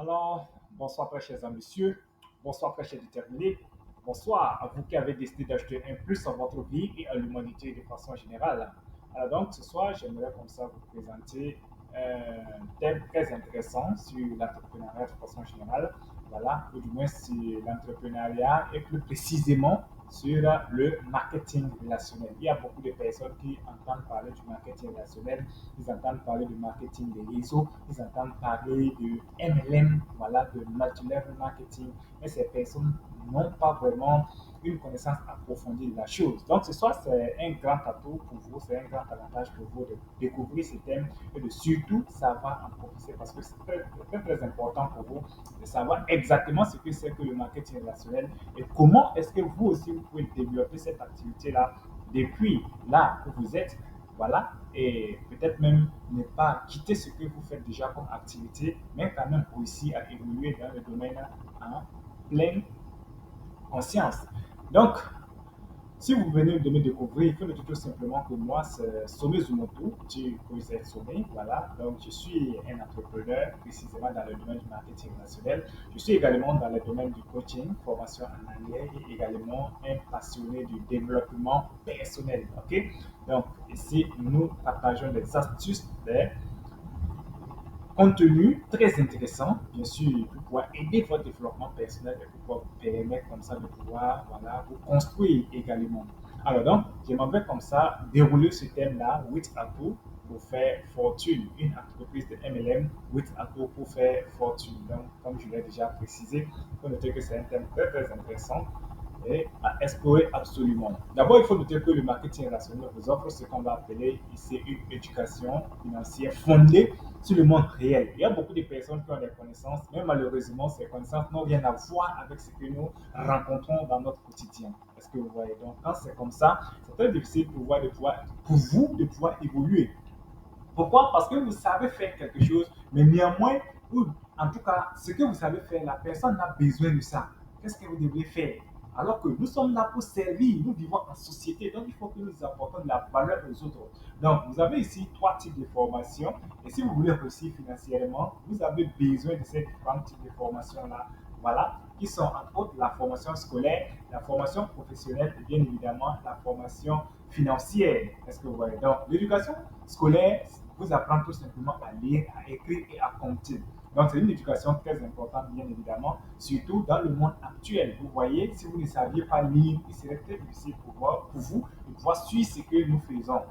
Alors, bonsoir très chers messieurs, bonsoir très chers déterminés, bonsoir à vous qui avez décidé d'acheter un plus à votre vie et à l'humanité de façon générale. Alors donc, ce soir, j'aimerais comme ça vous présenter un thème très intéressant sur l'entrepreneuriat de façon générale, voilà, ou du moins sur l'entrepreneuriat et plus précisément sur le marketing relationnel. Il y a beaucoup de personnes qui entendent parler du marketing relationnel, ils entendent parler du marketing des réseaux, ils entendent parler de MLM, voilà, de multilevel marketing, mais ces personnes n'ont pas vraiment une connaissance approfondie de la chose. Donc, ce soir, c'est un grand atout pour vous, c'est un grand avantage pour vous de découvrir ces thèmes et de surtout savoir en profiter parce que c'est très important pour vous de savoir exactement ce que c'est que le marketing relationnel et comment est-ce que vous aussi vous pouvez développer cette activité-là depuis là où vous êtes, voilà, et peut-être même ne pas quitter ce que vous faites déjà comme activité, mais quand même réussir à évoluer dans le domaine en pleine conscience. Donc, si vous venez de me découvrir, il faut noter tout simplement que moi, c'est Sommet Zumoto, tu peux être Sommet, voilà. Donc, je suis un entrepreneur, précisément dans le domaine du marketing national. Je suis également dans le domaine du coaching, formation en anglais et également un passionné du développement personnel, ok? Donc, ici, nous partageons des astuces, des contenu très intéressant, bien sûr, pour pouvoir aider votre développement personnel et pour pouvoir vous permettre comme ça de pouvoir voilà, vous construire également. Alors donc, j'aimerais comme ça dérouler ce thème-là, 8 atouts pour faire fortune. Une entreprise de MLM, 8 atouts pour faire fortune. Donc, comme je l'ai déjà précisé, il faut noter que c'est un thème très intéressant et à explorer absolument. D'abord, il faut noter que le marketing relationnel vous offre ce qu'on va appeler ici une éducation financière fondée sur le monde réel. Il y a beaucoup de personnes qui ont des connaissances, mais malheureusement, ces connaissances n'ont rien à voir avec ce que nous rencontrons dans notre quotidien. Est-ce que vous voyez? Donc, quand c'est comme ça, c'est très difficile pour vous de pouvoir évoluer. Pourquoi? Parce que vous savez faire quelque chose, mais néanmoins, ou en tout cas, ce que vous savez faire, la personne a besoin de ça. Qu'est-ce que vous devez faire? Alors que nous sommes là pour servir, nous vivons en société, donc il faut que nous apportons de la valeur aux autres. Donc, vous avez ici trois types de formations, et si vous voulez réussir financièrement, vous avez besoin de ces différents types de formations-là, voilà, qui sont entre autres la formation scolaire, la formation professionnelle et bien évidemment la formation financière. Est-ce que vous voyez? Donc, l'éducation scolaire vous apprend tout simplement à lire, à écrire et à compter. Donc, c'est une éducation très importante, bien évidemment, surtout dans le monde actuel. Vous voyez, si vous ne saviez pas lire, il serait très difficile pour vous de pouvoir suivre ce que nous faisons.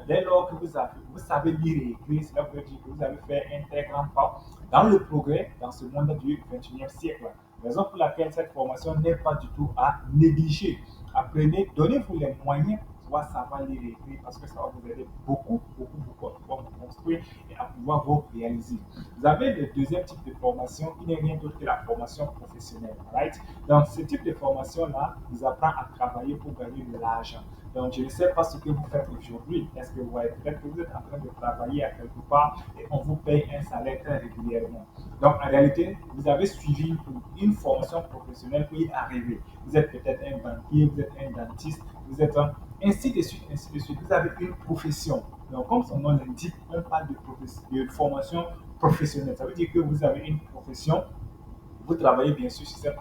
Dès lors que vous savez lire et écrire, cela veut dire que vous avez fait un très grand pas dans le progrès dans ce monde du 21e siècle. Raison pour laquelle cette formation n'est pas du tout à négliger. Apprenez, donnez-vous les moyens pour pouvoir savoir lire et écrire parce que ça va vous aider beaucoup à pouvoir vous construire et à pouvoir vous réaliser. Vous avez le deuxième type de formation qui n'est rien d'autre que la formation professionnelle. Right? Donc, ce type de formation-là vous apprend à travailler pour gagner de l'argent. Donc, je ne sais pas ce que vous faites aujourd'hui. Est-ce que vous voyez peut-être que vous êtes en train de travailler à quelque part et on vous paye un salaire très régulièrement. Donc, en réalité, vous avez suivi une formation professionnelle pour y arriver. Vous êtes peut-être un banquier, vous êtes un dentiste, vous êtes un... Ainsi de suite, ainsi de suite. Vous avez une profession. Donc, comme son nom l'indique, on parle de formation professionnelle. Ça veut dire que vous avez une profession, vous travaillez bien sûr sur cette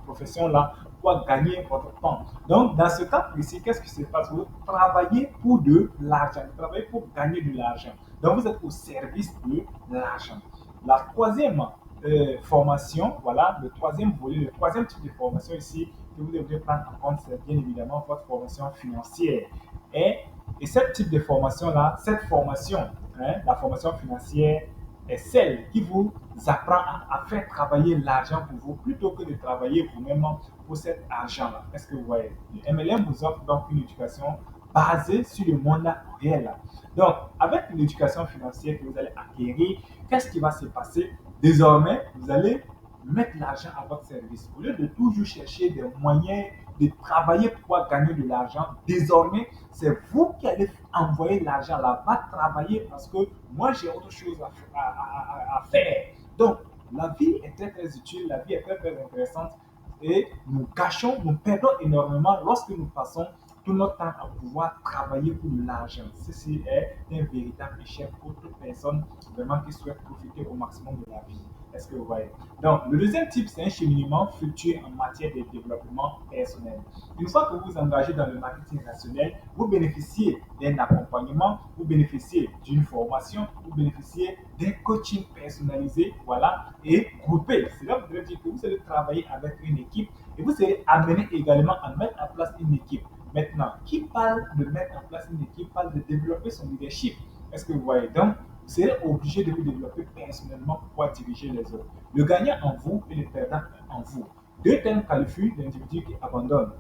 profession-là pour gagner votre temps. Donc, dans ce cas précis, qu'est-ce qui se passe? Vous travaillez pour de l'argent, vous travaillez pour gagner de l'argent. Donc, vous êtes au service de l'argent. La troisième formation, voilà, le troisième volet, le troisième type de formation ici que vous devez prendre en compte, c'est bien évidemment votre formation financière. Et, et ce type de formation-là, cette formation, hein, la formation financière, est celle qui vous apprend à faire travailler l'argent pour vous plutôt que de travailler vous-même pour cet argent-là. Est-ce que vous voyez? Le MLM vous offre donc une éducation basée sur le monde réel. Donc, avec l'éducation financière que vous allez acquérir, qu'est-ce qui va se passer? Désormais, vous allez mettre l'argent à votre service. Au lieu de toujours chercher des moyens de travailler pour pouvoir gagner de l'argent, désormais, c'est vous qui allez envoyer l'argent là-bas, travailler parce que moi, j'ai autre chose à faire. Donc, la vie est très utile, la vie est très intéressante et nous perdons énormément lorsque nous passons tout notre temps à pouvoir travailler pour de l'argent. Ceci est un véritable échec pour toute personnes vraiment qui souhaitent profiter au maximum de la vie. Est-ce que vous voyez? Donc, le deuxième type, c'est un cheminement fluctué en matière de développement personnel. Une fois que vous vous engagez dans le marketing rationnel, vous bénéficiez d'un accompagnement, vous bénéficiez d'une formation, vous bénéficiez d'un coaching personnalisé, voilà, et groupé. Cela voudrait dire que vous allez travailler avec une équipe et vous serez amené également à mettre en place une équipe. Maintenant, qui parle de mettre en place une équipe parle de développer son leadership. Est-ce que vous voyez? Donc, vous serez obligé de vous développer personnellement pour pouvoir diriger les autres. Le gagnant en vous et le perdant en vous. Deux termes qualifient l'individu qui abandonne.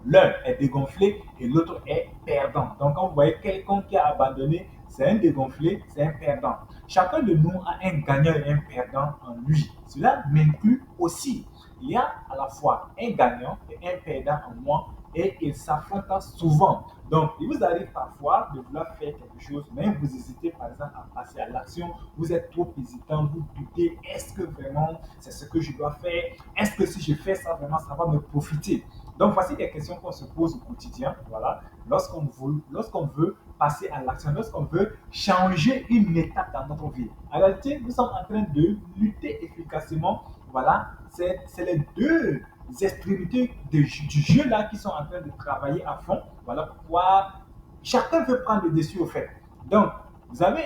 L'un est dégonflé et l'autre est perdant. Donc, quand vous voyez quelqu'un qui a abandonné, c'est un dégonflé, c'est un perdant. Chacun de nous a un gagnant et un perdant en lui. Cela m'inclut aussi. Il y a à la fois un gagnant et un perdant en moi et ils s'affrontent souvent. Donc, il vous arrive parfois de vouloir faire quelque chose, mais vous hésitez par exemple à passer à l'action. Vous êtes trop hésitant, vous doutez, est-ce que vraiment c'est ce que je dois faire? Est-ce que si je fais ça, vraiment ça va me profiter? Donc, voici des questions qu'on se pose au quotidien, voilà, lorsqu'on veut passer à l'action, lorsqu'on veut changer une étape dans notre vie. En réalité, nous sommes en train de lutter efficacement, voilà, c'est les deux extrémités du jeu là qui sont en train de travailler à fond, voilà, pour pouvoir, chacun veut prendre le dessus au fait. Donc, vous avez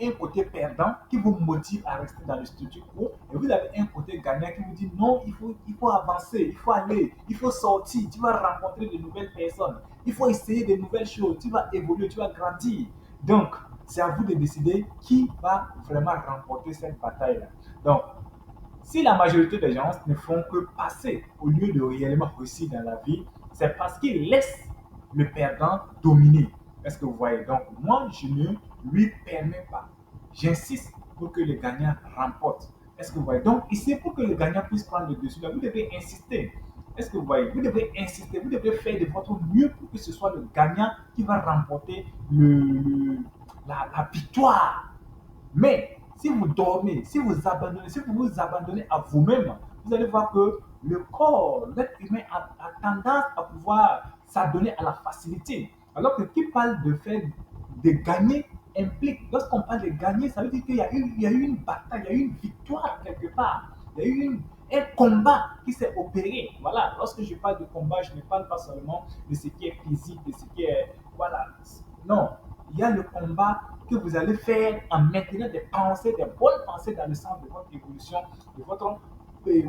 un côté perdant qui vous motive à rester dans le statu quo et vous avez un côté gagnant qui vous dit non, il faut avancer, il faut aller, il faut sortir, tu vas rencontrer de nouvelles personnes, il faut essayer de nouvelles choses, tu vas évoluer, tu vas grandir. Donc, c'est à vous de décider qui va vraiment remporter cette bataille-là. Donc, si la majorité des gens ne font que passer au lieu de réellement réussir dans la vie, c'est parce qu'ils laissent le perdant dominer. Est-ce que vous voyez? Donc, moi, je ne lui permets pas. J'insiste pour que le gagnant remporte. Est-ce que vous voyez? Donc, ici, pour que le gagnant puisse prendre le dessus, là, vous devez insister. Est-ce que vous voyez? Vous devez insister, vous devez faire de votre mieux pour que ce soit le gagnant qui va remporter la victoire. Mais si vous dormez, si vous vous abandonnez à vous-même, vous allez voir que le corps, l'être humain a tendance à pouvoir s'adonner à la facilité. Alors que qui parle de faire, de gagner, implique, lorsqu'on parle de gagner, ça veut dire qu'il y a eu une bataille, il y a eu une victoire quelque part. Il y a eu un combat qui s'est opéré. Voilà, lorsque je parle de combat, je ne parle pas seulement de ce qui est physique, de ce qui est. Voilà. Non, il y a le combat que vous allez faire en maintenant des pensées, des bonnes pensées dans le sens de votre évolution, de votre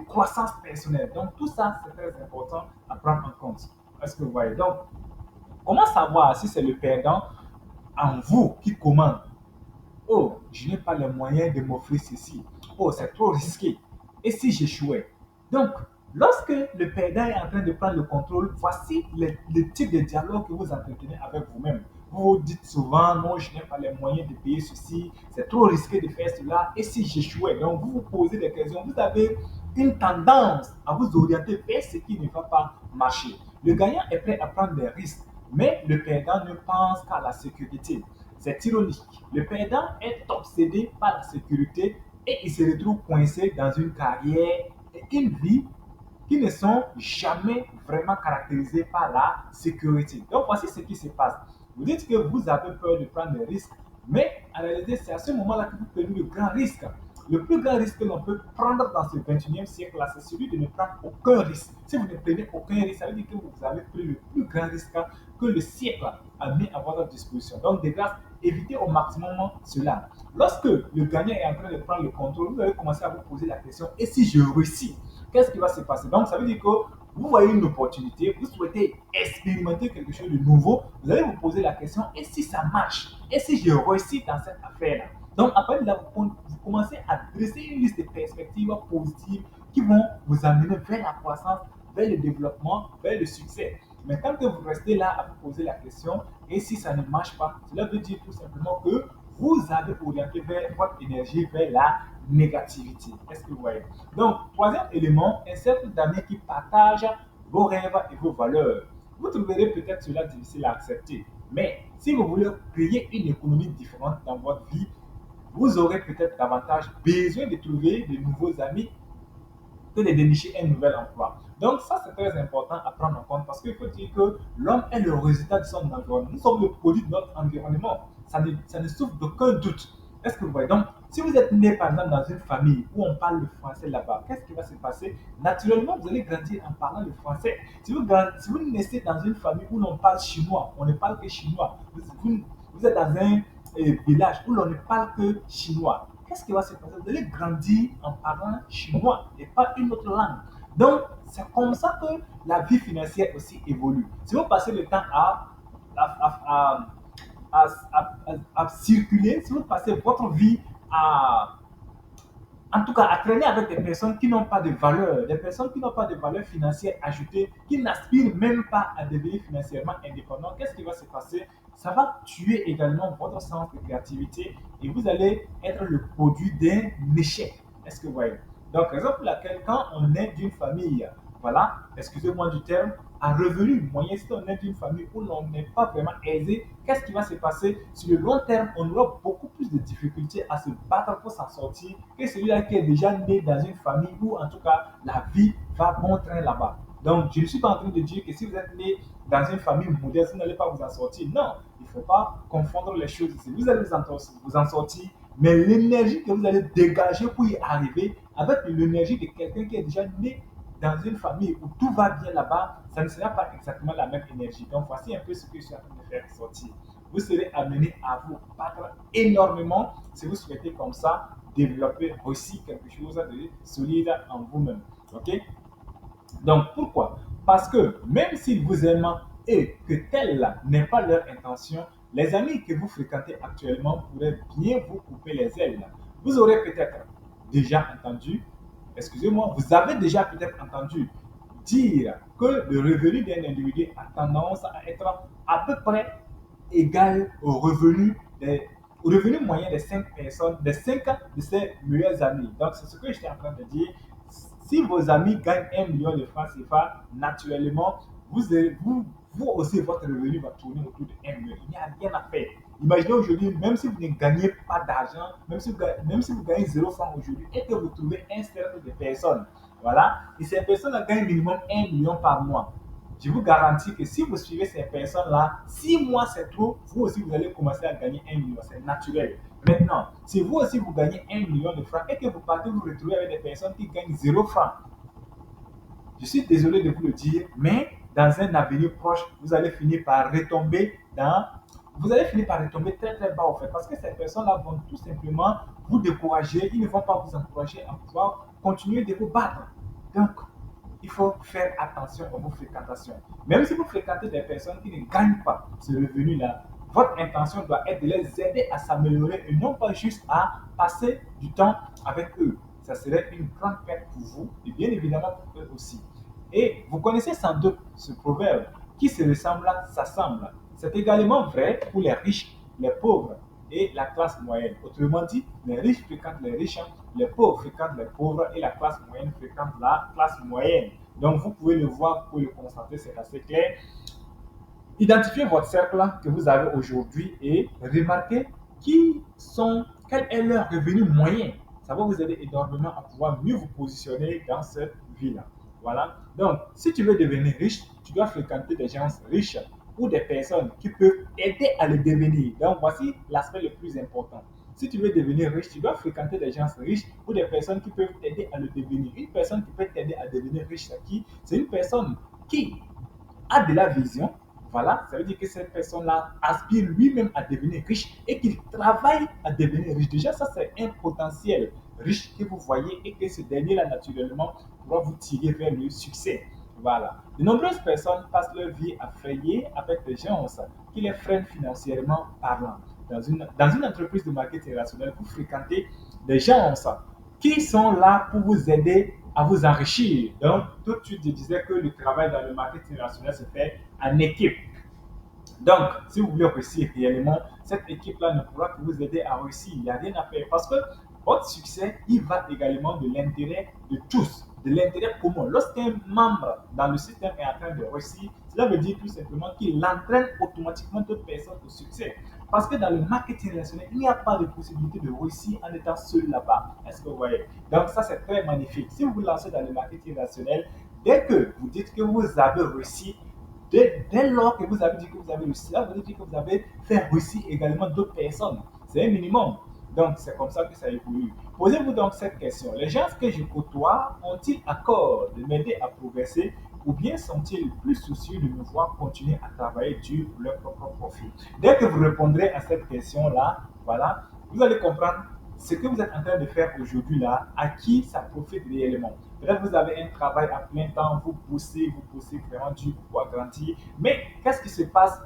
croissance personnelle. Donc, tout ça, c'est très important à prendre en compte. Est-ce que vous voyez? Donc, comment savoir si c'est le perdant en vous qui commande? Oh, je n'ai pas les moyens de m'offrir ceci. Oh, c'est trop risqué. Et si j'échouais? Donc, lorsque le perdant est en train de prendre le contrôle, voici le type de dialogue que vous entretenez avec vous-même. Vous dites souvent, non, je n'ai pas les moyens de payer ceci, c'est trop risqué de faire cela. Et si j'échouais? Donc, vous vous posez des questions. Vous avez une tendance à vous orienter vers ce qui ne va pas marcher. Le gagnant est prêt à prendre des risques, mais le perdant ne pense qu'à la sécurité. C'est ironique. Le perdant est obsédé par la sécurité et il se retrouve coincé dans une carrière et une vie qui ne sont jamais vraiment caractérisées par la sécurité. Donc voici ce qui se passe. Vous dites que vous avez peur de prendre des risques, mais en réalité, c'est à ce moment-là que vous prenez le grand risque. Le plus grand risque que l'on peut prendre dans ce 21e siècle-là, c'est celui de ne prendre aucun risque. Si vous ne prenez aucun risque, ça veut dire que vous avez pris le plus grand risque que le siècle a mis à votre disposition. Donc, de grâce, évitez au maximum cela. Lorsque le gagnant est en train de prendre le contrôle, vous allez commencer à vous poser la question, et si je réussis, qu'est-ce qui va se passer? Donc, ça veut dire que vous voyez une opportunité, vous souhaitez expérimenter quelque chose de nouveau, vous allez vous poser la question, et si ça marche? Et si je réussis dans cette affaire-là? Donc, après, là, vous commencez à dresser une liste de perspectives positives qui vont vous amener vers la croissance, vers le développement, vers le succès. Mais quand vous restez là à vous poser la question, et si ça ne marche pas, cela veut dire tout simplement que vous avez orienté vers votre énergie vers la négativité. Est-ce que vous voyez? Donc, troisième élément, un cercle d'amis qui partagent vos rêves et vos valeurs. Vous trouverez peut-être cela difficile à accepter, mais si vous voulez créer une économie différente dans votre vie, vous aurez peut-être davantage besoin de trouver de nouveaux amis que de dénicher un nouvel emploi. Donc ça, c'est très important à prendre en compte parce qu'il faut dire que l'homme est le résultat de son environnement. Nous sommes le produit de notre environnement. ça ne souffre d'aucun doute. Est-ce que vous voyez? Donc, si vous êtes né, par exemple, dans une famille où on parle le français là-bas, qu'est-ce qui va se passer? Naturellement, vous allez grandir en parlant le français. Si vous naissez dans une famille où l'on parle chinois, on ne parle que chinois, vous êtes dans un village où l'on ne parle que chinois, qu'est-ce qui va se passer? Vous allez grandir en parlant chinois et pas une autre langue. Donc, c'est comme ça que la vie financière aussi évolue. Si vous passez le temps à, à, à circuler, si vous passez votre vie à, en tout cas, à traîner avec des personnes qui n'ont pas de valeur, des personnes qui n'ont pas de valeur financière ajoutée, qui n'aspirent même pas à devenir financièrement indépendants, qu'est-ce qui va se passer? Ça va tuer également votre sens de créativité et vous allez être le produit d'un échec. Est-ce que vous voyez? Donc, raison pour laquelle, quand on est d'une famille, voilà, excusez-moi du terme, à revenu moyen, si on est d'une famille où l'on n'est pas vraiment aisé, qu'est-ce qui va se passer? Sur le long terme, on aura beaucoup plus de difficultés à se battre pour s'en sortir que celui-là qui est déjà né dans une famille où, en tout cas, la vie va bon train là-bas. Donc, je ne suis pas en train de dire que si vous êtes né dans une famille modeste, vous n'allez pas vous en sortir. Non, il ne faut pas confondre les choses ici. Vous allez vous en sortir, mais l'énergie que vous allez dégager pour y arriver avec l'énergie de quelqu'un qui est déjà né dans une famille où tout va bien là-bas, ça ne sera pas exactement la même énergie. Donc, voici un peu ce que je suis en train de faire sortir. Vous serez amené à vous battre énormément si vous souhaitez comme ça développer aussi quelque chose de solide en vous-même. OK? Donc, pourquoi? Parce que même s'ils vous aiment et que telle n'est pas leur intention, les amis que vous fréquentez actuellement pourraient bien vous couper les ailes. Vous aurez peut-être déjà entendu, excusez-moi, vous avez déjà peut-être entendu dire que le revenu d'un individu a tendance à être à peu près égal au revenu moyen des 5 personnes, des 5 de ses meilleurs amis. Donc, c'est ce que j'étais en train de dire. Si vos amis gagnent 1 million de francs CFA, naturellement, vous aussi, votre revenu va tourner autour de 1 million. Il n'y a rien à faire. Imaginez aujourd'hui, même si vous ne gagnez pas d'argent, même si vous gagnez 0 francs aujourd'hui et que vous trouvez un cercle de personnes, voilà, et ces personnes gagnent minimum 1 million par mois. Je vous garantis que si vous suivez ces personnes-là, 6 mois c'est trop, vous aussi vous allez commencer à gagner 1 million, c'est naturel. Maintenant, si vous aussi vous gagnez 1 million de francs et que vous partez vous retrouver avec des personnes qui gagnent 0 francs, je suis désolé de vous le dire, mais dans un avenir proche, vous allez finir par retomber très très bas au fait, parce que ces personnes-là vont tout simplement vous décourager, ils ne vont pas vous encourager à pouvoir continuer de vous battre. Donc, il faut faire attention à vos fréquentations. Même si vous fréquentez des personnes qui ne gagnent pas ce revenu-là, votre intention doit être de les aider à s'améliorer et non pas juste à passer du temps avec eux. Ça serait une grande perte pour vous et bien évidemment pour eux aussi. Et vous connaissez sans doute ce proverbe qui se ressemble s'assemble. C'est également vrai pour les riches, les pauvres et la classe moyenne. Autrement dit, les riches fréquentent les riches, les pauvres fréquentent les pauvres et la classe moyenne fréquente la classe moyenne. Donc vous pouvez le voir, vous pouvez le constater, c'est assez clair. Identifiez votre cercle que vous avez aujourd'hui et remarquez quel est leur revenu moyen. Ça va vous aider énormément à pouvoir mieux vous positionner dans cette vie-là. Voilà. Donc, si tu veux devenir riche, tu dois fréquenter des gens riches ou des personnes qui peuvent t'aider à le devenir. Donc, voici l'aspect le plus important. Si tu veux devenir riche, tu dois fréquenter des gens riches ou des personnes qui peuvent t'aider à le devenir. Une personne qui peut t'aider à devenir riche, c'est qui? C'est une personne qui a de la vision, voilà, ça veut dire que cette personne-là aspire lui-même à devenir riche et qu'il travaille à devenir riche. Déjà, ça, c'est un potentiel riche que vous voyez et que ce dernier-là, naturellement, pourra vous tirer vers le succès. Voilà. De nombreuses personnes passent leur vie à frayer avec des gens qui les freinent financièrement parlant. Dans une entreprise de marketing relationnel, vous fréquentez des gens qui sont là pour vous aider à vous enrichir. Donc, tout de suite, je disais que le travail dans le marketing relationnel se fait en équipe. Donc, si vous voulez réussir réellement, cette équipe-là ne pourra que vous aider à réussir. Il n'y a rien à faire parce que votre succès, il va également de l'intérêt de tous, de l'intérêt commun. Lorsqu'un membre dans le système est en train de réussir, cela veut dire tout simplement qu'il entraîne automatiquement d'autres personnes au succès. Parce que dans le marketing relationnel, il n'y a pas de possibilité de réussir en étant seul là-bas. Est-ce que vous voyez? Donc ça, c'est très magnifique. Si vous vous lancez dans le marketing relationnel, dès que vous dites que vous avez réussi, dès lors que vous avez dit que vous avez réussi, ça veut dire que vous avez fait réussir également d'autres personnes. C'est un minimum. Donc, c'est comme ça que ça évolue. Posez-vous donc cette question. Les gens que je côtoie ont-ils accord de m'aider à progresser ou bien sont-ils plus soucieux de me voir continuer à travailler dur pour leur propre profit? Dès que vous répondrez à cette question-là, voilà, vous allez comprendre ce que vous êtes en train de faire aujourd'hui là, à qui ça profite réellement. Peut-être que vous avez un travail à plein temps, vous poussez vraiment dur pour grandir. Mais qu'est-ce qui se passe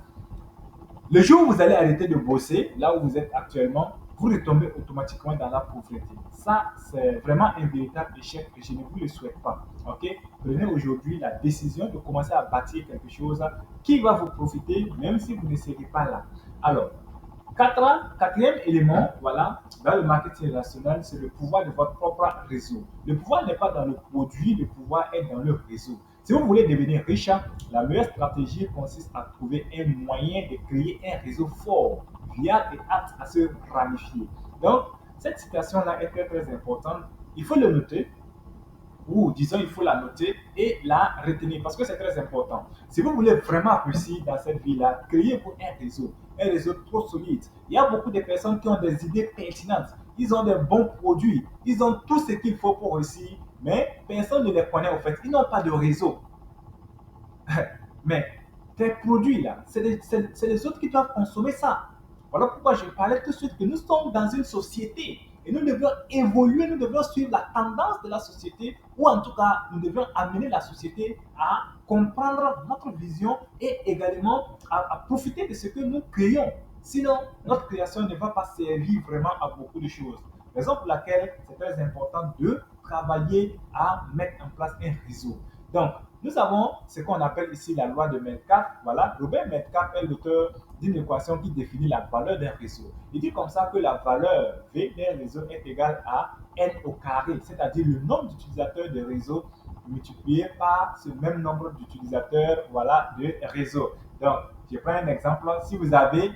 le jour où vous allez arrêter de bosser, là où vous êtes actuellement, vous retombez automatiquement dans la pauvreté. Ça, c'est vraiment un véritable échec et je ne vous le souhaite pas. Ok? Prenez aujourd'hui la décision de commencer à bâtir quelque chose qui va vous profiter, même si vous ne serez pas là. Alors, quatrième élément, voilà, dans le marketing relationnel, c'est le pouvoir de votre propre réseau. Le pouvoir n'est pas dans le produit, le pouvoir est dans le réseau. Si vous voulez devenir riche, la meilleure stratégie consiste à trouver un moyen de créer un réseau fort, viable et apte à se ramifier. Donc, cette citation-là est très très importante. Il faut le noter, ou disons, il faut la noter et la retenir parce que c'est très important. Si vous voulez vraiment réussir dans cette vie-là, créez-vous un réseau trop solide. Il y a beaucoup de personnes qui ont des idées pertinentes, ils ont des bons produits, ils ont tout ce qu'il faut pour réussir, mais personne ne les connaît au fait. Ils n'ont pas de réseau. Mais tes produits là, c'est les autres qui doivent consommer ça. Voilà pourquoi je parlais tout de suite que nous sommes dans une société et nous devons évoluer, nous devons suivre la tendance de la société ou en tout cas, nous devons amener la société à comprendre notre vision et également à profiter de ce que nous créons. Sinon, notre création ne va pas servir vraiment à beaucoup de choses. Raison pour laquelle c'est très important de travailler à mettre en place un réseau. Donc, nous avons ce qu'on appelle ici la loi de Metcalfe. Voilà, Robert Metcalfe est l'auteur d'une équation qui définit la valeur d'un réseau. Il dit comme ça que la valeur V d'un réseau est égale à N au carré, c'est-à-dire le nombre d'utilisateurs de réseau multiplié par ce même nombre d'utilisateurs voilà, de réseau. Donc, je prends un exemple. Si vous avez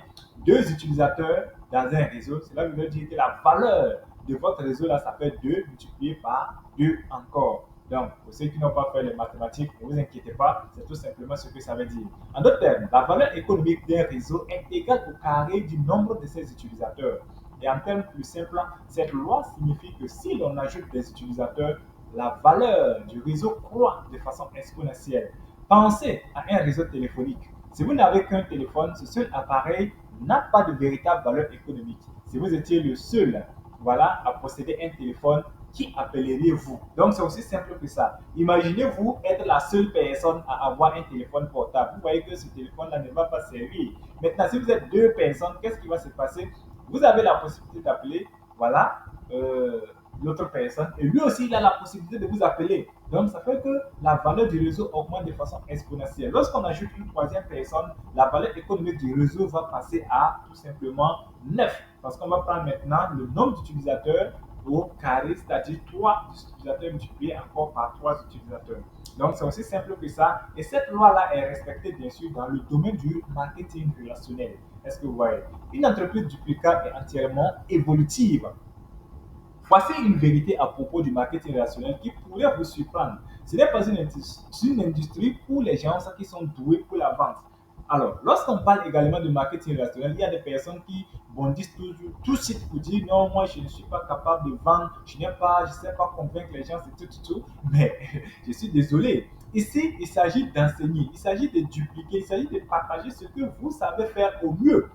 deux utilisateurs dans un réseau, cela veut dire que la valeur de votre réseau, là, ça fait 2 multiplié par 2 encore. Donc, pour ceux qui n'ont pas fait les mathématiques, ne vous inquiétez pas, c'est tout simplement ce que ça veut dire. En d'autres termes, la valeur économique d'un réseau est égale au carré du nombre de ses utilisateurs. Et en termes plus simples, cette loi signifie que si l'on ajoute des utilisateurs, la valeur du réseau croît de façon exponentielle. Pensez à un réseau téléphonique. Si vous n'avez qu'un téléphone, ce seul appareil n'a pas de véritable valeur économique. Si vous étiez le seul voilà, à posséder un téléphone, qui appelleriez-vous? Donc, c'est aussi simple que ça. Imaginez-vous être la seule personne à avoir un téléphone portable. Vous voyez que ce téléphone-là ne va pas servir. Maintenant, si vous êtes deux personnes, qu'est-ce qui va se passer? Vous avez la possibilité d'appeler, voilà, euh, l'autre personne. Et lui aussi, il a la possibilité de vous appeler. Donc, ça fait que la valeur du réseau augmente de façon exponentielle. Lorsqu'on ajoute une troisième personne, la valeur économique du réseau va passer à tout simplement 9. Parce qu'on va prendre maintenant le nombre d'utilisateurs au carré, c'est-à-dire 3 utilisateurs multipliés encore par 3 utilisateurs. Donc, c'est aussi simple que ça. Et cette loi-là est respectée, bien sûr, dans le domaine du marketing relationnel. Est-ce que vous voyez? Une entreprise duplicate est entièrement évolutive. Voici une vérité à propos du marketing relationnel qui pourrait vous surprendre. Ce n'est pas une industrie pour les gens qui sont doués pour la vente. Alors, lorsqu'on parle également de marketing relationnel, il y a des personnes qui bondissent toujours, tout de suite pour dire non, moi je ne suis pas capable de vendre, je ne sais pas convaincre les gens, c'est tout. Mais je suis désolé. Ici, il s'agit d'enseigner, il s'agit de dupliquer, il s'agit de partager ce que vous savez faire au mieux.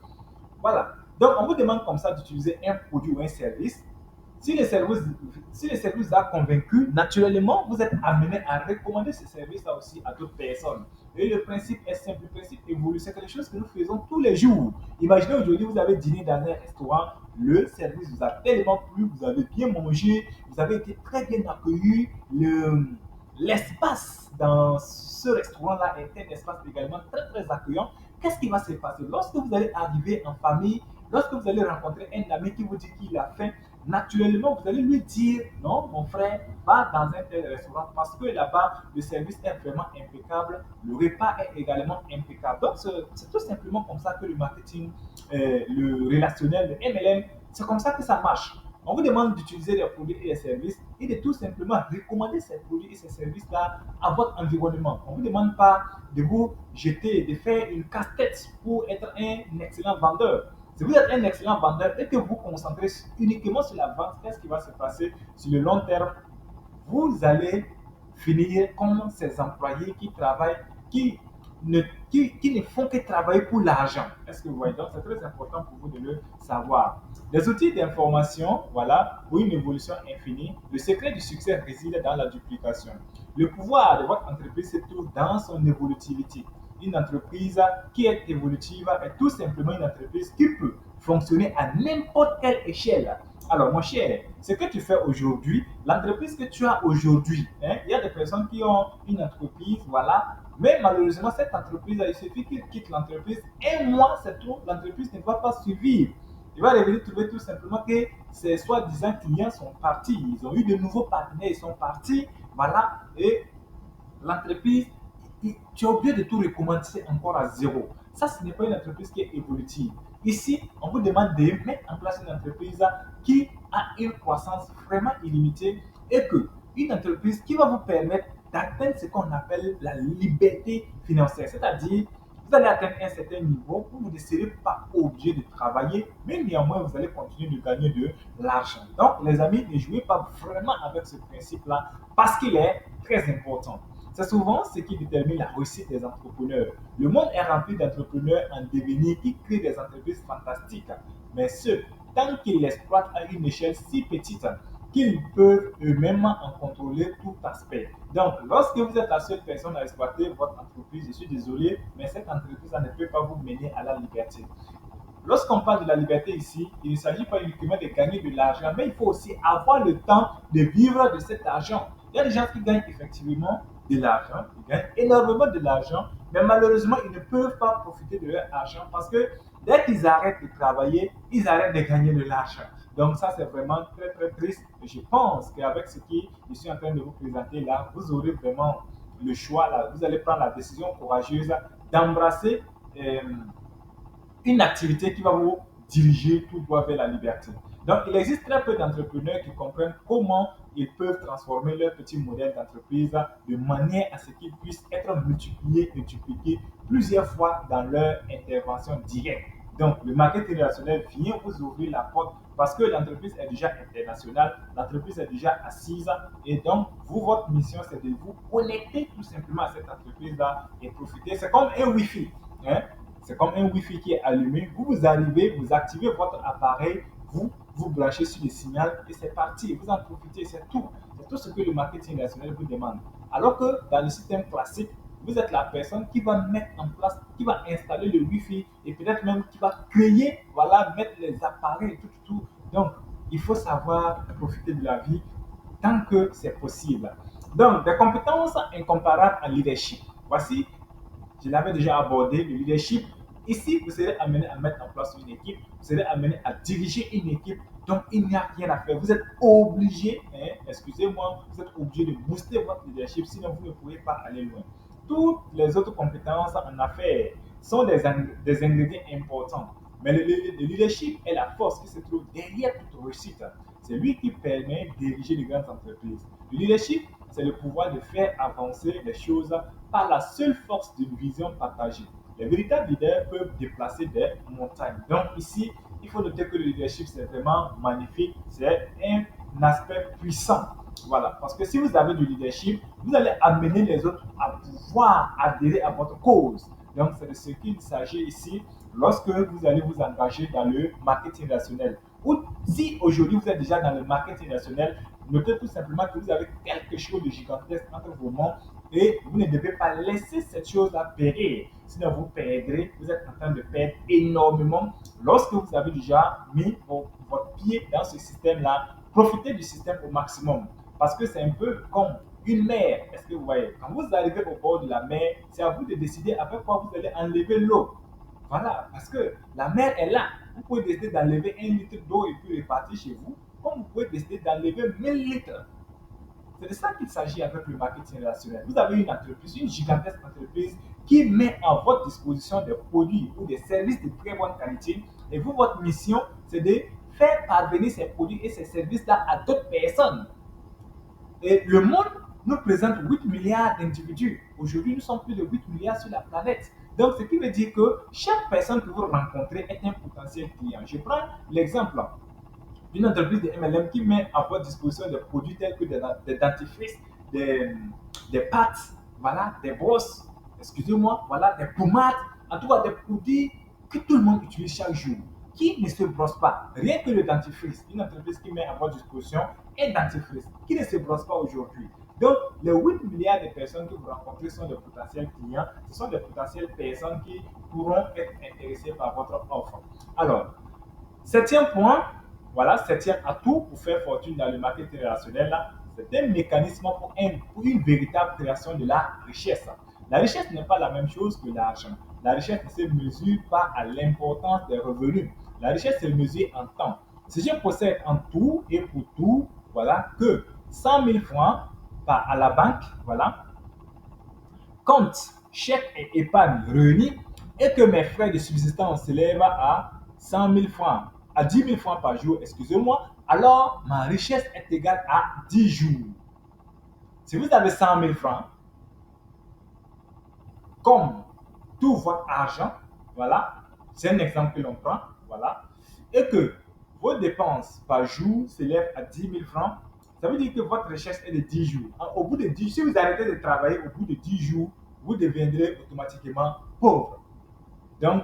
Voilà. Donc, on vous demande comme ça d'utiliser un produit ou un service. Si le service, si le service vous a convaincu, naturellement, vous êtes amené à recommander ce service-là aussi à d'autres personnes. Et le principe est simple, le principe évolue. C'est quelque chose que nous faisons tous les jours. Imaginez aujourd'hui, vous avez dîné dans un restaurant, le service vous a tellement plu, vous avez bien mangé, vous avez été très bien accueilli. L'espace dans ce restaurant-là est un espace également très très accueillant. Qu'est-ce qui va se passer lorsque vous allez arriver en famille, lorsque vous allez rencontrer un ami qui vous dit qu'il a faim? Naturellement, vous allez lui dire, non, mon frère, va dans un tel restaurant parce que là-bas, le service est vraiment impeccable, le repas est également impeccable. Donc, c'est tout simplement comme ça que le marketing, le relationnel, le MLM, c'est comme ça que ça marche. On vous demande d'utiliser des produits et des services et de tout simplement recommander ces produits et ces services-là à votre environnement. On ne vous demande pas de vous jeter, de faire une casse-tête pour être un excellent vendeur. Si vous êtes un excellent vendeur et que vous vous concentrez uniquement sur la vente, qu'est-ce qui va se passer sur le long terme? Vous allez finir comme ces employés qui travaillent, qui ne, qui ne font que travailler pour l'argent. Est-ce que vous voyez? Donc, c'est très important pour vous de le savoir. Les outils d'information, voilà, pour une évolution infinie. Le secret du succès réside dans la duplication. Le pouvoir de votre entreprise se trouve dans son évolutivité. Une entreprise qui est évolutive est tout simplement une entreprise qui peut fonctionner à n'importe quelle échelle. Alors, mon cher, ce que tu fais aujourd'hui, l'entreprise que tu as aujourd'hui, hein, il y a des personnes qui ont une entreprise, voilà, mais malheureusement, cette entreprise, il suffit qu'ils quittent l'entreprise, un mois, c'est trop, l'entreprise ne va pas survivre. Il va revenir trouver tout simplement que ces soi-disant clients sont partis, ils ont eu de nouveaux partenaires, ils sont partis, voilà, et l'entreprise, tu as oublié de tout recommencer encore à zéro. Ça, ce n'est pas une entreprise qui est évolutive. Ici, on vous demande de mettre en place une entreprise qui a une croissance vraiment illimitée et que une entreprise qui va vous permettre d'atteindre ce qu'on appelle la liberté financière. C'est-à-dire, vous allez atteindre un certain niveau où vous ne serez pas obligé de travailler, mais néanmoins, vous allez continuer de gagner de l'argent. Donc, les amis, ne jouez pas vraiment avec ce principe-là parce qu'il est très important. C'est souvent ce qui détermine la réussite des entrepreneurs. Le monde est rempli d'entrepreneurs en devenir qui créent des entreprises fantastiques, mais ceux, tant qu'ils l'exploitent à une échelle si petite qu'ils peuvent eux-mêmes en contrôler tout aspect. Donc, lorsque vous êtes la seule personne à exploiter votre entreprise, je suis désolé, mais cette entreprise ne peut pas vous mener à la liberté. Lorsqu'on parle de la liberté ici, il ne s'agit pas uniquement de gagner de l'argent, mais il faut aussi avoir le temps de vivre de cet argent. Il y a des gens qui gagnent effectivement de l'argent, ils gagnent énormément de l'argent, mais malheureusement, ils ne peuvent pas profiter de leur argent parce que dès qu'ils arrêtent de travailler, ils arrêtent de gagner de l'argent. Donc ça, c'est vraiment très très triste. Et je pense qu'avec ce que je suis en train de vous présenter là, vous aurez vraiment le choix, là, vous allez prendre la décision courageuse d'embrasser euh, une activité qui va vous diriger tout droit vers la liberté. Donc, il existe très peu d'entrepreneurs qui comprennent comment ils peuvent transformer leur petit modèle d'entreprise de manière à ce qu'ils puissent être multipliés et dupliqués plusieurs fois dans leur intervention directe. Donc, le marketing relationnel vient vous ouvrir la porte parce que l'entreprise est déjà internationale, l'entreprise est déjà assise et donc, vous, votre mission, c'est de vous connecter tout simplement à cette entreprise-là et profiter. C'est comme un Wi-Fi. Hein? C'est comme un Wi-Fi qui est allumé. Vous arrivez, vous activez votre appareil, vous branchez sur le signal et c'est parti. Vous en profitez, c'est tout. C'est tout ce que le marketing relationnel vous demande. Alors que dans le système classique, vous êtes la personne qui va mettre en place, qui va installer le Wi-Fi et peut-être même qui va créer, voilà, mettre les appareils et tout, tout, tout. Donc, il faut savoir profiter de la vie tant que c'est possible. Donc, des compétences incomparables en leadership. Voici, je l'avais déjà abordé, le leadership. Ici, vous serez amené à mettre en place une équipe, vous serez amené à diriger une équipe, donc il n'y a rien à faire. Vous êtes obligé, hein, excusez-moi, vous êtes obligé de booster votre leadership, sinon vous ne pourrez pas aller loin. Toutes les autres compétences en affaires sont des ingrédients importants. Mais le leadership est la force qui se trouve derrière toute réussite. C'est lui qui permet de diriger les grandes entreprises. Le leadership, c'est le pouvoir de faire avancer les choses par la seule force d'une vision partagée. Les véritables leaders peuvent déplacer des montagnes. Donc ici, il faut noter que le leadership, c'est vraiment magnifique. C'est un aspect puissant. Voilà. Parce que si vous avez du leadership, vous allez amener les autres à pouvoir adhérer à votre cause. Donc, c'est de ce qu'il s'agit ici lorsque vous allez vous engager dans le marketing relationnel. Ou si aujourd'hui vous êtes déjà dans le marketing relationnel, notez tout simplement que vous avez quelque chose de gigantesque entre vos mains et vous ne devez pas laisser cette chose-là périr. Sinon, vous perdrez, vous êtes en train de perdre énormément lorsque vous avez déjà mis votre pied dans ce système-là. Profitez du système au maximum parce que c'est un peu comme une mer. Est-ce que vous voyez? Quand vous arrivez au bord de la mer, c'est à vous de décider avec quoi vous allez enlever l'eau. Voilà, parce que la mer est là. Vous pouvez décider d'enlever 1 litre d'eau et puis repartir chez vous, comme vous pouvez décider d'enlever 1000 litres. C'est de ça qu'il s'agit avec le marketing relationnel. Vous avez une entreprise, une gigantesque entreprise qui met à votre disposition des produits ou des services de très bonne qualité. Et vous, votre mission, c'est de faire parvenir ses produits et ses services-là à d'autres personnes. Et le monde nous présente 8 milliards d'individus. Aujourd'hui, nous sommes plus de 8 milliards sur la planète. Donc, ce qui veut dire que chaque personne que vous rencontrez est un potentiel client. Je prends l'exemple d'une entreprise de MLM qui met à votre disposition des produits tels que des dentifrices, des, des pâtes, voilà, des brosses, excusez-moi, voilà, des pommades, en tout cas des produits que tout le monde utilise chaque jour. Qui ne se brosse pas? Rien que le dentifrice, une entreprise qui met à votre disposition un dentifrice, qui ne se brosse pas aujourd'hui. Donc, les 8 milliards de personnes que vous rencontrez sont des potentiels clients, ce sont des potentielles personnes qui pourront être intéressées par votre offre. Alors, septième point, voilà, septième atout pour faire fortune dans le marketing relationnel, là, c'est un mécanisme pour une véritable création de la richesse. La richesse n'est pas la même chose que l'argent. La richesse ne se mesure pas à l'importance des revenus. La richesse se mesure en temps. Si je possède en tout et pour tout, voilà, que 100 000 francs à la banque, voilà, compte, chèque et épargne réunis et que mes frais de subsistance s'élèvent à 100 000 francs, à 10 000 francs par jour, excusez-moi, alors ma richesse est égale à 10 jours. Si vous avez 100 000 francs, comme tout votre argent, voilà, c'est un exemple que l'on prend, voilà, et que vos dépenses par jour s'élèvent à 10 000 francs, ça veut dire que votre richesse est de 10 jours. Au bout de 10, si vous arrêtez de travailler au bout de 10 jours, vous deviendrez automatiquement pauvre. Donc,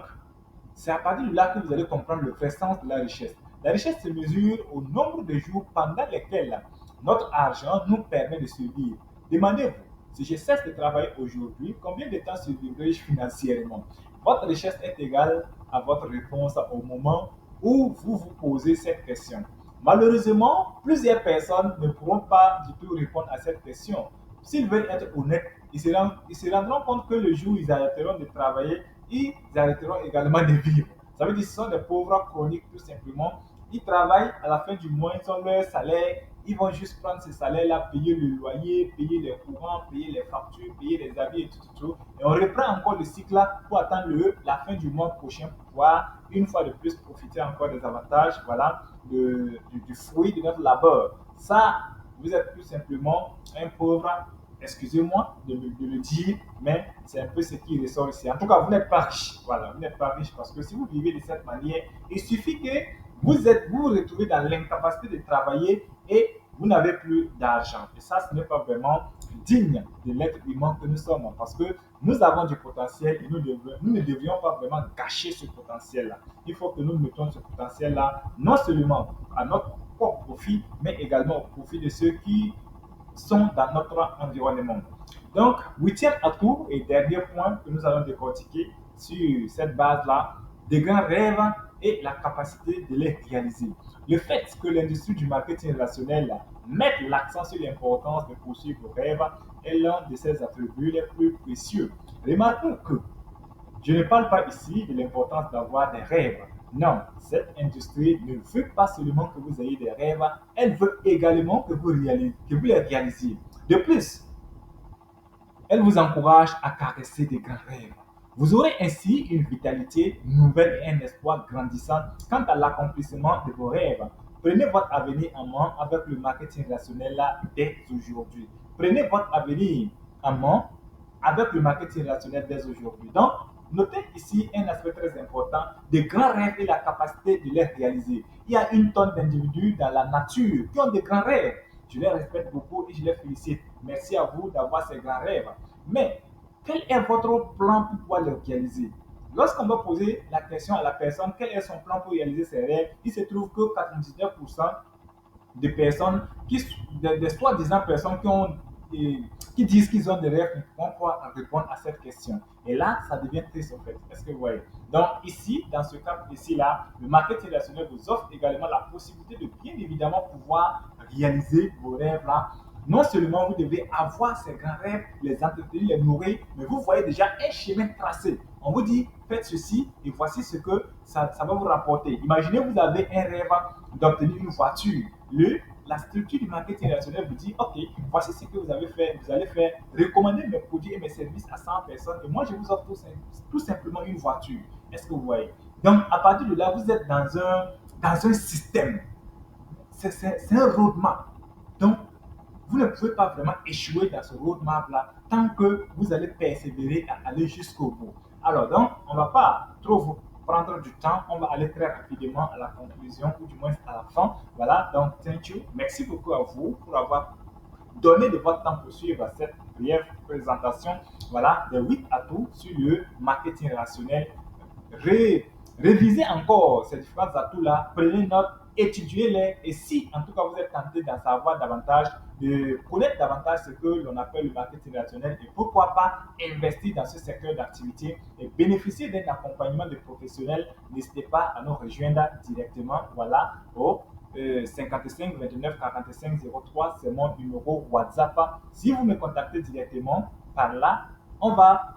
c'est à partir de là que vous allez comprendre le vrai sens de la richesse. La richesse se mesure au nombre de jours pendant lesquels notre argent nous permet de survivre. Demandez-vous, si je cesse de travailler aujourd'hui, combien de temps survivrai-je financièrement? Votre richesse est égale à votre réponse au moment où vous vous posez cette question. Malheureusement, plusieurs personnes ne pourront pas du tout répondre à cette question. S'ils veulent être honnêtes, ils se rendront compte que le jour où ils arrêteront de travailler, ils arrêteront également de vivre. Ça veut dire que ce sont des pauvres chroniques tout simplement. Ils travaillent, à la fin du mois, ils ont leur salaire, ils vont juste prendre ce salaire-là, payer le loyer, payer les courants, payer les factures, payer les habits et tout. Et on reprend encore le cycle là pour attendre la fin du mois prochain pour pouvoir, une fois de plus, profiter encore des avantages, voilà, du fruit de notre labeur. Ça, vous êtes tout simplement un pauvre, excusez-moi de le dire, mais c'est un peu ce qui ressort ici. En tout cas, vous n'êtes pas riche. Voilà, vous n'êtes pas riche parce que si vous vivez de cette manière, il suffit que vous retrouvez dans l'incapacité de travailler et vous n'avez plus d'argent. Et ça, ce n'est pas vraiment digne de l'être humain que nous sommes parce que nous avons du potentiel et nous ne devrions pas vraiment gâcher ce potentiel-là. Il faut que nous mettions ce potentiel-là non seulement à notre propre profit, mais également au profit de ceux qui sont dans notre environnement. Donc, huitième atout et dernier point que nous allons décortiquer sur cette base-là, des grands rêves et la capacité de les réaliser. Le fait que l'industrie du marketing relationnel mette l'accent sur l'importance de poursuivre vos rêves est l'un de ses attributs les plus précieux. Remarquons que je ne parle pas ici de l'importance d'avoir des rêves. Non, cette industrie ne veut pas seulement que vous ayez des rêves, elle veut également que vous les réalisiez. De plus, elle vous encourage à caresser des grands rêves. Vous aurez ainsi une vitalité nouvelle et un espoir grandissant quant à l'accomplissement de vos rêves. Prenez votre avenir en main avec le marketing relationnel là dès aujourd'hui. Prenez votre avenir en main avec le marketing relationnel dès aujourd'hui. Donc, notez ici un aspect très important, des grands rêves et la capacité de les réaliser. Il y a une tonne d'individus dans la nature qui ont des grands rêves. Je les respecte beaucoup et je les félicite. Merci à vous d'avoir ces grands rêves. Mais quel est votre plan pour pouvoir les réaliser? Lorsqu'on va poser la question à la personne, quel est son plan pour réaliser ses rêves, il se trouve que 99% de personnes, des soi-disant personnes qui disent qu'ils ont des rêves, ne pourront pas répondre à cette question. Et là, ça devient triste en fait. Est-ce que vous voyez? Donc ici, dans ce cas précis-là, le marketing relationnel vous offre également la possibilité de bien évidemment pouvoir réaliser vos rêves-là. Non seulement vous devez avoir ces grands rêves, les entretenir, les nourrir, mais vous voyez déjà un chemin tracé. On vous dit, faites ceci et voici ce que ça va vous rapporter. Imaginez, vous avez un rêve d'obtenir une voiture. La structure du marketing relationnel vous dit, OK, voici ce que vous avez fait, vous allez faire, recommander mes produits et mes services à 100 personnes et moi, je vous offre tout simplement une voiture. Est-ce que vous voyez? Donc, à partir de là, vous êtes dans un système. C'est un roadmap. Donc, vous ne pouvez pas vraiment échouer dans ce roadmap-là tant que vous allez persévérer à aller jusqu'au bout. Alors, donc, on ne va pas trop vous prendre du temps, on va aller très rapidement à la conclusion, ou du moins à la fin. Voilà, donc, thank you. Merci beaucoup à vous pour avoir donné de votre temps pour suivre cette brève présentation, voilà, des 8 atouts sur le marketing relationnel. Ré- Révisez encore ces différents atouts-là, prenez note, étudiez-les, et si en tout cas vous êtes tenté d'en savoir davantage, de connaître davantage ce que l'on appelle le marketing relationnel, et pourquoi pas investir dans ce secteur d'activité et bénéficier d'un accompagnement de professionnels, n'hésitez pas à nous rejoindre directement, voilà, au 55 29 45 03, c'est mon numéro WhatsApp. Si vous me contactez directement par là, on va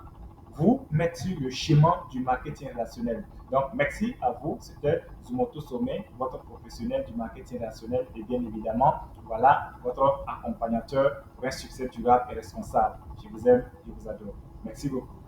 vous mettre sur le chemin du marketing relationnel. Donc, merci à vous. C'était Zumoto Sommet, votre professionnel du marketing relationnel et bien évidemment, voilà, votre accompagnateur pour un succès durable et responsable. Je vous aime, je vous adore. Merci beaucoup.